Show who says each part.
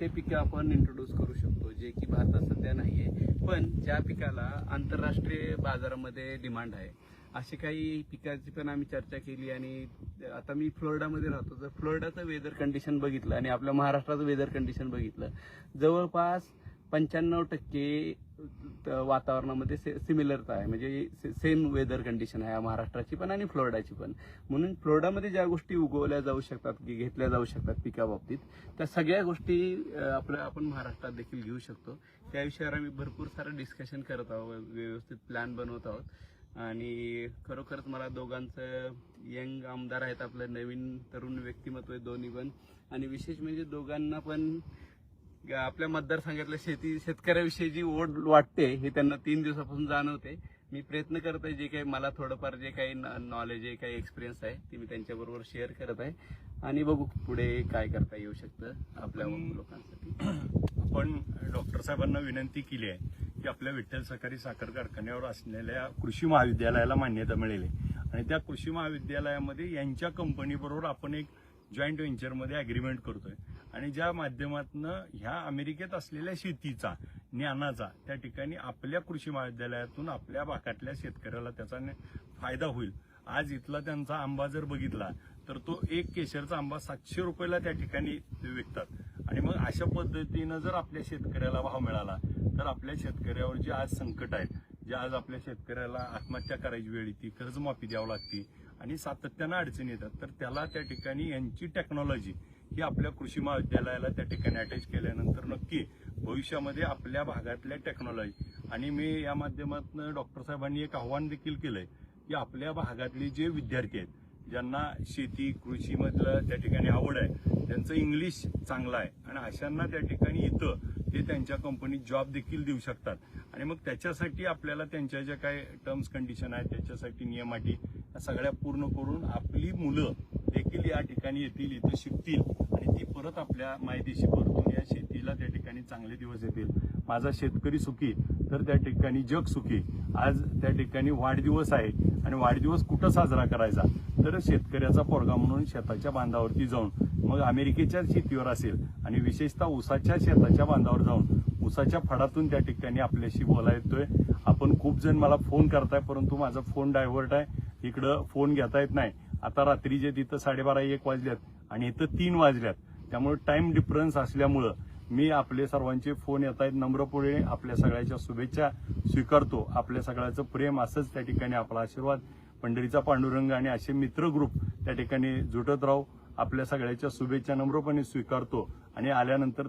Speaker 1: ते पिकं आपण इंट्रोड्यूस करू शकतो, जे की भारतात सध्या नाहीये, पण ज्या पिकाला आंतरराष्ट्रीय बाजारामध्ये डिमांड आहे. अशी काही पिकाची पण आम्ही चर्चा केली. आणि आता मी फ्लोरिडामध्ये राहतो, तर फ्लोरिडाचं वेदर कंडिशन बघितलं आणि आपल्या महाराष्ट्राचं वेदर कंडिशन बघितलं, जवळपास 95% वातावरणामध्ये सिमिलरता आहे, म्हणजे सेम वेदर कंडिशन आहे महाराष्ट्राची पण आणि फ्लोरिडाची पण. म्हणून फ्लोरिडामध्ये ज्या गोष्टी उगवल्या जाऊ शकतात, की घेतल्या जाऊ शकतात पिकाबाबतीत, त्या सगळ्या गोष्टी आपण महाराष्ट्रात देखील घेऊ शकतो. त्या विषयावर आम्ही भरपूर सारं डिस्कशन करत आहोत, व्यवस्थित प्लॅन बनवत आहोत. आणि खरोखरच मला दोघांचं, यंग आमदार आहेत, आपलं नवीन तरुण व्यक्तिमत्व आहे दोन्ही पण. आणि विशेष म्हणजे दोघांना पण आपल्या मतदारसंघातल्या शेतकऱ्याविषयी जी ओढ वाटते हे त्यांना 3 दिवसापासून जाणवते. मी प्रयत्न करत आहे, जे काही मला थोडंफार जे काही नॉलेज आहे, काही एक्सपिरियन्स आहे, ते मी त्यांच्याबरोबर शेअर करत आहे. आणि बघू पुढे काय करता येऊ शकतं आपल्या लोकांसाठी.
Speaker 2: आपण डॉक्टर साहेबांना विनंती केली आहे की आपल्या विठ्ठल सहकारी साखर कारखान्यावर असलेल्या कृषी महाविद्यालयाला मान्यता मिळेल आणि त्या कृषी महाविद्यालयामध्ये यांच्या कंपनीबरोबर आपण एक जॉईंट व्हेंचरमध्ये अग्रीमेंट करतोय आणि ज्या माध्यमातून ह्या अमेरिकेत असलेल्या शेतीचा, ज्ञानाचा त्या ठिकाणी आपल्या कृषी महाविद्यालयातून आपल्या भागातल्या शेतकऱ्याला त्याचा फायदा होईल. आज इथला त्यांचा आंबा जर बघितला तर तो एक केशरचा आंबा 700 रुपयाला त्या ठिकाणी विकतात. आणि मग अशा पद्धतीनं जर आपल्या शेतकऱ्याला भाव मिळाला तर आपल्या शेतकऱ्यावर जे आज संकट आहे, जे आज आपल्या शेतकऱ्याला आत्महत्या करायची वेळ येते, कर्जमाफी द्यावी लागते आणि सातत्यानं अडचणी येतात, तर त्याला त्या ठिकाणी यांची टेक्नॉलॉजी ही आपल्या कृषी महाविद्यालयाला त्या ठिकाणी अटॅच केल्यानंतर नक्की भविष्यामध्ये आपल्या भागातल्या टेक्नॉलॉजी. आणि मी या माध्यमातून डॉक्टर साहेबांनी एक आव्हान देखील केलंय की आपल्या भागातले जे विद्यार्थी आहेत, ज्यांना शेती कृषीमधलं त्या ठिकाणी आवड आहे, त्यांचं इंग्लिश चांगलं आहे आणि अशांना त्या ठिकाणी इथं ते त्यांच्या कंपनीत जॉब देखील देऊ शकतात. आणि मग त्याच्यासाठी आपल्याला त्यांच्या ज्या काही टर्म्स कंडिशन आहेत, त्याच्यासाठी नियम अटी सगळ्या पूर्ण करून आपली मुलं देखील या ठिकाणी येतील, इथं शिकतील आणि ती परत आपल्या मायदेशी परतून या शेतीला त्या ठिकाणी चांगले दिवस येतील. माझा शेतकरी सुखी तर त्या ठिकाणी जग सुखी. आज त्या ठिकाणी वाढदिवस आहे आणि वाढदिवस कुठं साजरा करायचा तर शेतकऱ्याचा पोरगा म्हणून शेताच्या बांधावरती जाऊन, मग अमेरिकेच्या शेतीवर असेल आणि विशेषतः ऊसाच्या शेताच्या बांधावर जाऊन ऊसाच्या फडातून त्या ठिकाणी आपल्याशी बोला येतोय. आपण खूप जण मला फोन करताय, परंतु माझा फोन डायव्हर्ट आहे, इकडं फोन घेता येत नाही. आता रात्रीचे तिथं 12:30-1 वाजल्यात आणि इथं 3 वाजल्यात, त्यामुळे टाइम डिफरन्स असल्यामुळं मी आपले सर्वांचे फोन येत आहेत. नम्रपणे आपल्या सगळ्याच्या शुभेच्छा स्वीकारतो. आपल्या सगळ्याचं प्रेम असंच त्या ठिकाणी आपला आशीर्वाद, पंढरीचा पांडुरंग आणि असे मित्र ग्रुप त्या ठिकाणी जुटत राहू. आपल्या सगळ्याच्या शुभेच्छा नम्रपणे स्वीकारतो आणि आल्यानंतर